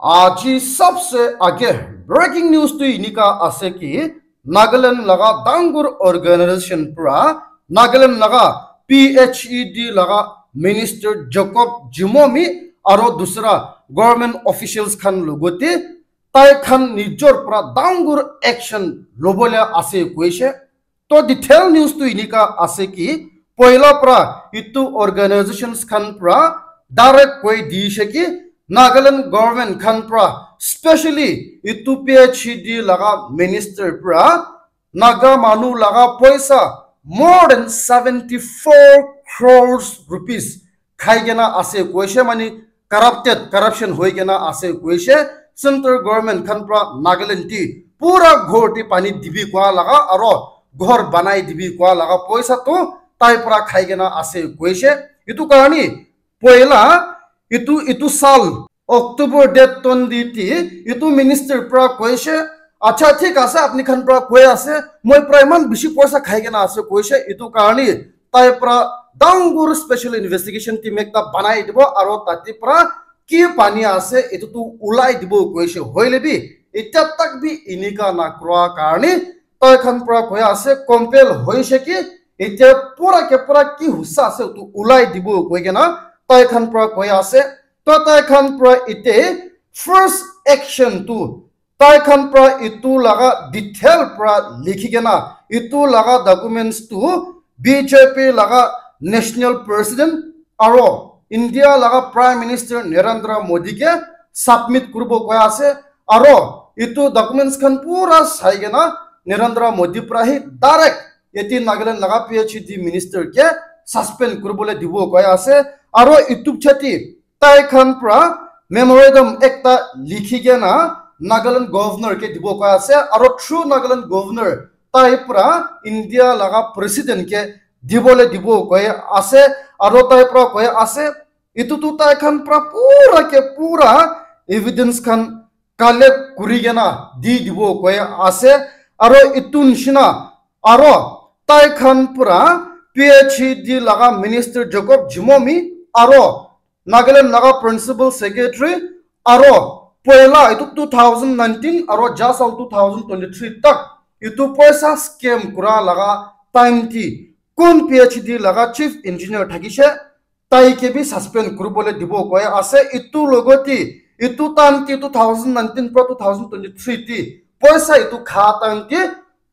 आज ही सबसे आगे ब्रेकिंग न्यूज तो इनिका आसे कि नागालैंड लगा दांगुर ऑर्गेनाइजेशन पूरा नागालैंड लगा PHED लगा मिनिस्टर जैकब जिमोमी और दूसरा गवर्नमेंट ऑफिशियल्स खान लोगोते ताई खान निजोर पूरा दांगुर एक्शन लोबोले आसे कोइशे तो डिटेल न्यूज तो इनिका आसे कि पहला पूरा इतु ऑर्गेनाइजेशंस खान पूरा डायरेक्ट कोई दिशे कि Nagaland government kan pra specially itu PHED laga minister pra naga manu laga paisa more than 74 crores rupees khai gena ase koise mani corruption hoi gena ase koise central government kan pra Nagaland ti pura ghor ti pani dibi kwa laga aro ghor banai dibi kwa laga paisa to tai pra khai gena ase koise itu kahani poila itu साल October date ton दीती इतु minister प्रा कोइसे अच्छा ठीक आसे अपनी खन प्रा कोइ आसे মই প্রায় মান বেশি পয়সা খাই কেনা আছে কইছে ইতু কারণে তাই প্রা ডাঙ্গুর স্পেশাল ইনভেস্টিগেশন টিম একটা বানাই দিব আর তাতি প্রা কি পানি আছে ইতু তো উলাই দিব কইছে হইলেবি এটা তক বি ইনিকা না ক্রা কারণে তাই খান প্রা কই আছে কম্পেল হইছে কি এটা পুরা কি হুসা আছে তো উলাই দিব কই কেনা তাই খান প্রা কই আছে तो ताई खान प्रा इते फर्स्ट एक्शन तू ताई खान प्रा इतु लगा डिटेल प्रा लिखी के ना इतु लगा डॉक्यूमेंट्स तू बीजेपी लगा नेशनल प्रेसिडेंट आरो इंडिया लगा प्राइम मिनिस्टर नरेंद्र मोदी के सबमिट करबो कोया से आरो इतु डॉक्यूमेंट्स खान पूरा साइ के ना नरेंद्र मोदी प्रा ही डायरेक्ट यति नागालैंड लगा PHED मिनिस्टर के सस्पेंड करबोले दिबो कोया से आरो इतु छति ताई खान प्रा मेमोरेंडम एकता लिखी के ना नागालैंड गवर्नर के दिबो का आसे और थ्रू नागालैंड गवर्नर ताई प्रा इंडिया लगा प्रेसिडेंट के दिबोले दिबो कोय आसे और ताई प्रा कोय आसे इतु तु ताई खान प्रा पूरा एविडेंस खान कलेक्ट करि गेना दिबो कोय आसे और इतु निशिना और ताई खान प्रा PHED लगा मिनिस्टर जैकब जिमोमी और Nagaland laga principal secretary aro poila itu 2019 aro just 2023 tak itu paisa scam kura laga time ti kun PHED laga chief engineer thakise tai ke bi suspend kurubole dibo koy ase itu logoti itu tan ti 2019 pro 2023 ti paisa itu kha tan ti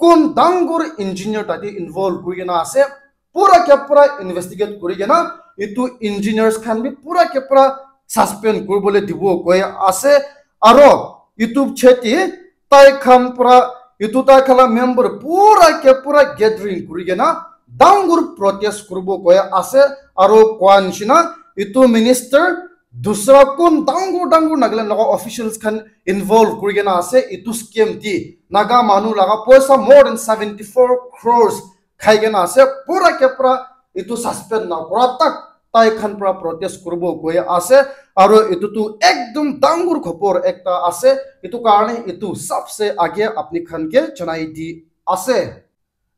kun dangur engineer tati involve kurigena ase pura investigate kurigena itu engineers kan bi pura suspend kurbole dibo koy ase aro youtube cheti tai khan pura itu ta khala member pura gathering kurigena dangur protest kurbo koy ase aro kwanchina itu minister dusra kon dangur Nagaland laga officials kan involve kurigena ase itu scam ti naga manu laga paisa more than 74 crores khaigena ase pura itu suspend na kora tak ताई खान प्रा protest करबो कोय आसे और इतु तु एकदम डांगुर खबर एकता आसे इतु कारणे इतु सबसे आगे अपनी खान के चनाई दी आसे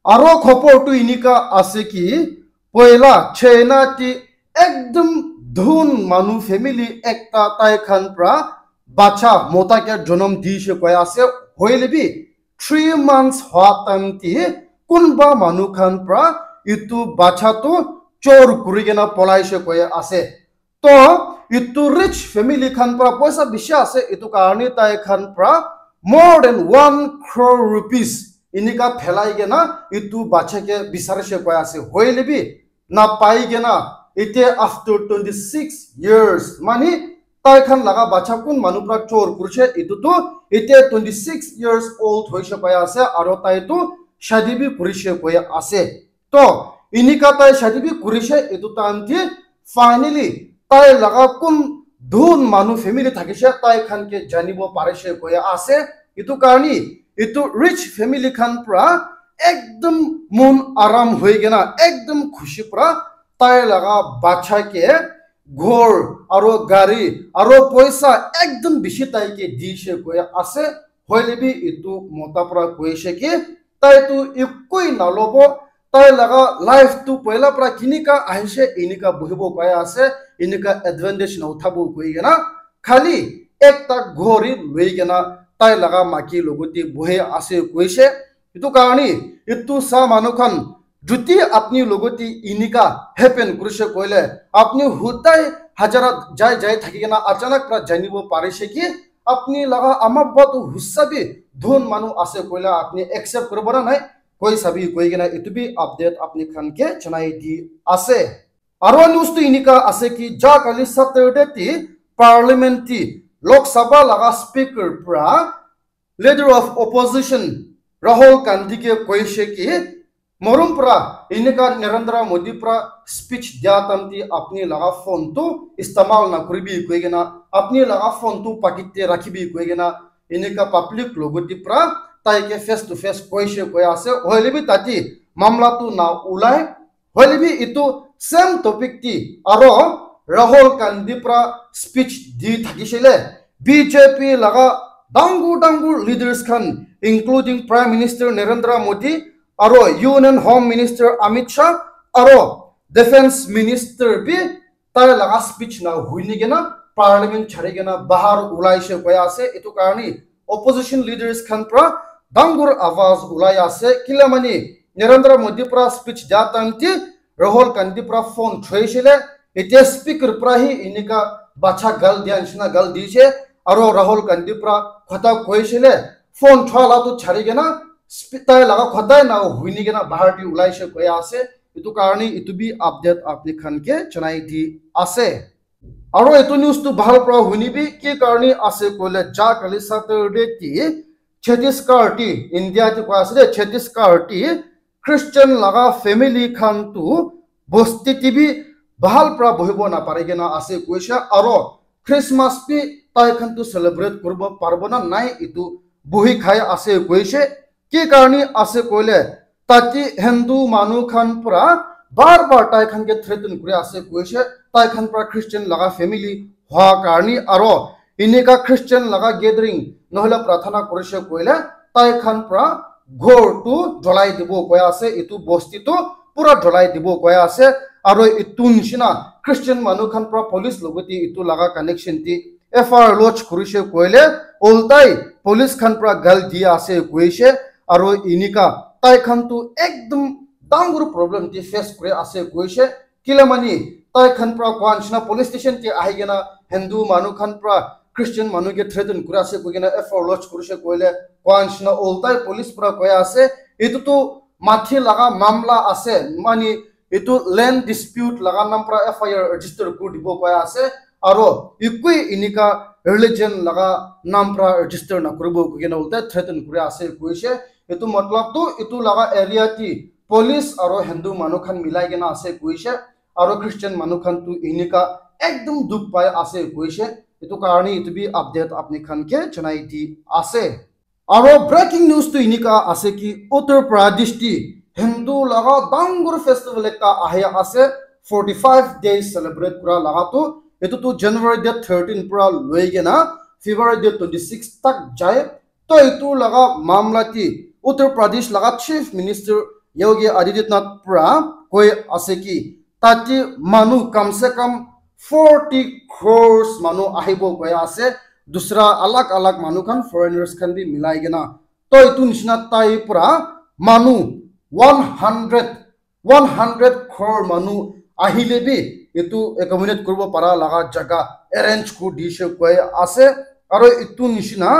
आरो खबर तु इनिका आसे कि पहला छैना ति एकदम धुन मानु फैमिली एकता ताई खान प्रा बाचा मोता के जन्म दिसे कोय आसे होइलेबि 3 months हातन ति कुनबा मानु खान प्रा इतु बाचा तो चोर कुरिगेना पलाइसे कोय आसे तो इतु रिच फैमिली खान प्रा पैसा बिशा आसे इतु कारणे ताई खान प्रा more than 1 crore rupees इनिका फेलाई गेना इतु बाछे के बिसारे से कोय आसे होइलेबि ना पाई गेना इते आफ्टर 26 years मानी ताई खान लगा बाछा कुन मानु प्रा चोर कुरछे इतु तो इते 26 years old होइसे कोय आसे आरो ताई तो शादी भी कुरिसे कोय आसे तो इनिका ताई शादी भी कुरिसे इतु तांति फाइनली ताई लगा कुन धुन मानु फैमिली थाकिसे ताई खान के जानिबो पारेसे कोय आसे इतु कारणी इतु रिच फैमिली खान प्रा एकदम मन आराम होई गेना एकदम खुशी प्रा ताई लगा बाछा के घोर आरो गाड़ी आरो पैसा एकदम बिशी ताई के दिसे कोय आसे होइलेबि इतु मोता प्रा कोइसे के ताई तु इकोई नालोबो ताई लगा लाइफ तू पहला प्रा किनिका आइसे इनिका बहिबो कोय आसे इनिका एडवांटेज न उठाबो कोइगेना खाली একটা ঘড়ি লই কেনা তাই লাগা মাকি লগতি বহে আছে কইছে ইটো কারণে ইটো সা মানুখান যদি আপনি লগতি ইনিকা হ্যাপেন করিছে কইলে আপনি হুদাই হাজারাত যাই যাই থাকি কেনা আচানক প্রা জানিব পারিছে কি আপনি লাগা আমার বাত হুসাবি ধন মানু আছে কইলে আপনি একসেপ্ট করব না নাই কই সাবি কই কেনা ইটো বি আপডেট আপনি খানকে জানাই দি আছে আরো নিউজ তো ইনিকা আছে কি যা কালি স্যাটারডে তি পার্লামেন্টি লোকসভা লাগা স্পিকার প্রা leader of opposition Rahul Gandhi के কইছে কি মরুমপুরা ইনিকা নরেন্দ্র মোদি প্রা স্পিচ দিয়াতামতি আপনি লাগা ফোন তো ইস্তেমাল না করিবি কইগেনা আপনি লাগা ফোন তো পাকিতে রাখিবি কইগেনা ইনিকা পাবলিক লগতি প্রা তাইকে ফেস টু ফেস কইছে কই আছে হইলিবি তাতি মামলা তো না উলাই হইলিবি ইতো সেম টপিক টি আরো রাহুল গান্ধী প্রা স্পিচ দি থাকিছিলে বিজেপি লাগা ডাঙ্গুর লিডার্স খান including prime minister Narendra Modi আরো union home minister Amit Shah আরো ডিফেন্স মিনিস্টার বি তার লাগা স্পিচ না হুইনি গেনা পার্লামেন্ট ছাড়ি গেনা বাহার উলাইছে কই আছে এতো কারণে অপোজিশন লিডার্স খান প্রা ডাঙ্গুর আওয়াজ উলাই আছে কিলামানি নরেন্দ্র মোদি প্রা স্পিচ জাতান্তি রাহুল গান্ধী প্রা ফোন ছইছিলে এতিয়া স্পিকার প্রাহি ইনিকা বাছা গাল দিয়ানছনা গাল দিছে আরো রাহুল গান্ধী প্রা কথা কইছিলে ফোন ছলা তো ছাড়ি গেনা তাই লাগা খদাই না হুইনি গেনা বাহারটি উলাইছে কই আছে এতো কারণে ইতো বি আপডেট আপনি খানকে জানাই দি আছে আরো এতো নিউজ তো ভাল প্রা হুইনিবি কি কারণে আছে কইলে যা কালি স্যাটারডে তি ছত্তিশগড় টি ইন্ডিয়া ti কই আছে ছত্তিশগড় টি খ্রিস্টান লাগা ফ্যামিলি খান তো বস্তি টিভি ভাল প্রা বহিব না পারে গেনা আছে কইছে আরো ক্রিসমাস পি তাই খান তো সেলিব্রেট করব পারবো না নাই ইতো বহি খাই আছে কইছে কি কারণে আছে কইলে তাতি হিন্দু মানু খান প্রা বারবার তাই খান কে থ্রেটন করে আছে কইছে তাই খান প্রা খ্রিস্টান লাগা ফ্যামিলি হওয়া কারণে আরো ইনিকা খ্রিস্টান লাগা গ্যাদারিং নহলে প্রার্থনা করেছে কইলে তাই খান প্রা ঘর টু জ্বলাই দিব কই আছে ইতো বস্তি তো পুরা জ্বলাই দিব কই আছে আরো ইতো নিচিনা খ্রিস্টান মানু খান প্রা পুলিশ লগতি ইতো লাগা কানেকশন টি এফআইআর লজ করিছে কইলে উল্টাই পুলিশ খান প্রা গাল দিয়া আছে কইছে আরো ইনিকা তাই খান তো একদম ডাঙ্গুর প্রবলেম টি ফেস করে আছে কইছে কিলামানি তাই খান প্রা কোয়ানছনা পুলিশ স্টেশন টি আহি গেনা হিন্দু মানু খান প্রা খ্রিস্টান মানু কে থ্রেটন করে আছে কইগেনা এফআইআর লজ করিছে কইলে কোয়ানছনা উল্টাই পুলিশ প্রা কই আছে ইতো তো মাথি লাগা মামলা আছে মানে ইতো ল্যান্ড ডিসপিউট লাগা নাম প্রা এফআইআর রেজিস্টার করে দিব কই আছে আরো ইকুই ইনিকা রিলিজন লাগা নাম প্রা রেজিস্টার না করব কইগেনা উল্টাই থ্রেটন করে আছে কইছে এতো মতলব তো ইতো লাগা এরিয়া টি পুলিশ আরো হিন্দু মানু খান মিলাই গেনা আছে কইছে আরো খ্রিস্টান মানু খান তো ইনিকা একদম দুঃখ পায় আছে কইছে এতো কারণে ইতো বি আপডেট আপনি খানকে জানাই দি আছে আরো ব্রেকিং নিউজ তো ইনিকা আছে কি উত্তর প্রদেশ টি হিন্দু লাগা ডাঙ্গুর ফেস্টিভ্যাল একটা আহে আছে 45 days সেলিব্রেট করা লাগা তো এতো তো জানুয়ারি ডেট 13 পুরা লই গেনা ফেব্রুয়ারি ডেট 26 तक যায় তো ইতো লাগা মামলা টি उत्तर प्रदेश लगा चीफ मिनिस्टर योगी आदित्यनाथ पुरा कोई आसे की ताकि मानु कम से कम 40 crores मानु आहिबो कोई आसे दूसरा अलग अलग मानु खान फॉरेनर्स खान भी मिलाई गेना तो इतु निशना ताई पुरा मानु 100 crore मानु आहिले भी इतु एकोमोडेट करबो पारा लगा जगह अरेंज को दिशे कोई आसे और इतु निशना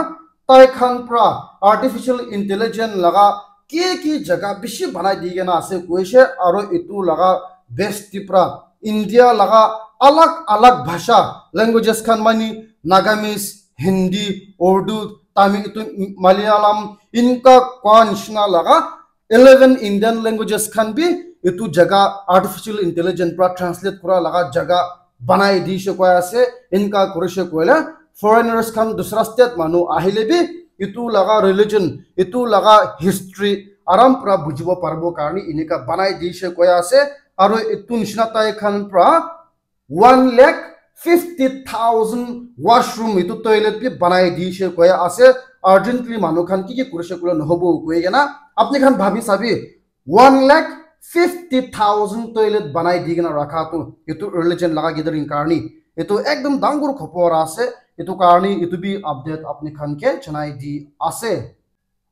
ताई खान प्रा आर्टिफिशियल इंटेलिजेंस लगा की जगह बिशी बनाई दी गना आसे कोइसे और इतु लगा बेस्ट प्रा इंडिया लगा अलग अलग भाषा लैंग्वेजेस खान मानी नागामीज हिंदी उर्दू तमिल इतु मलयालम इनका कौनशना लगा 11 इंडियन लैंग्वेजेस खान भी इतु जगह आर्टिफिशियल इंटेलिजेंस प्रा ट्रांसलेट करा लगा जगह बनाई दी से कोई आसे इनका कोइसे कोइला फॉरेनर्स खान दूसरा स्टेट मानु आहिले भी इतु लगा रिलीजन इतु लगा हिस्ट्री आराम प्रा बुझबो पारबो कारणी इनिका बनाई दिसे कोई आसे आरो इतु निशना ताई खान प्रा 1,50,000 वॉशरूम इतु टॉयलेट भी बनाई दिसे कोई आसे अर्जेंटली मानु खान की कुरसे कुला नहबो कोइगेना अपने खान भाबी साबी 1,50,000 टॉयलेट बनाई दिगना रखा तो इतु रिलीजन लगा गिदरिंग कारणी इतु एकदम डांगुर खपर आसे itu karni itu bi update apni khan ke janai di ase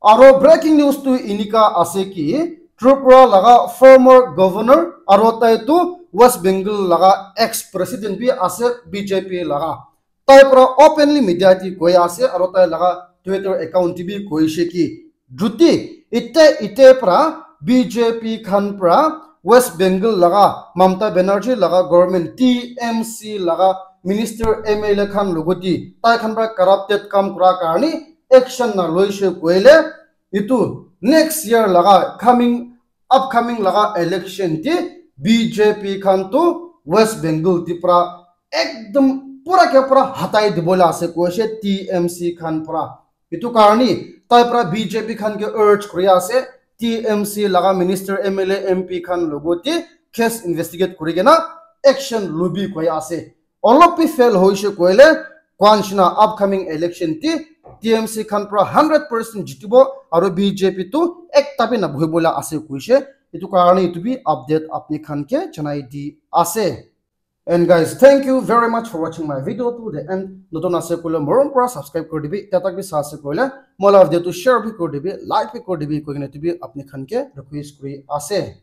aro breaking news tu inika ase ki Tripura laga former governor aro tai tu West Bengal laga ex president bi ase BJP laga tai pra openly media ti koi ase aro tai laga Twitter account bi koi she ki juti ite pra BJP khan pra West Bengal laga Mamta Banerjee laga government TMC laga minister MLA khan logoti tai khan pra corrupted kam kura karni action na loise koile itu next year laga upcoming laga election ti BJP khan to West Bengal ti pra ekdom pura ke pura hatai dibola ase koise TMC khan pura itu karni tai pra BJP khan ke urge kuri ase TMC laga minister MLA MP khan logoti case investigate kurigena action lubi koi ase olopi fail hoise koile kwanchina upcoming election ti TMC khan pra 100% jitibo aro BJP tu ekta bi na bhoibola ase koise itu karone itu bi update apni khan ke janai di ase. And guys, thank you very much for watching my video to the end. Noton ase kole morom pra subscribe kor dibi tatak bi sa ase kole mola video to share bi kor dibi like bi kor dibi koine tu bi apni khan ke request kuri ase.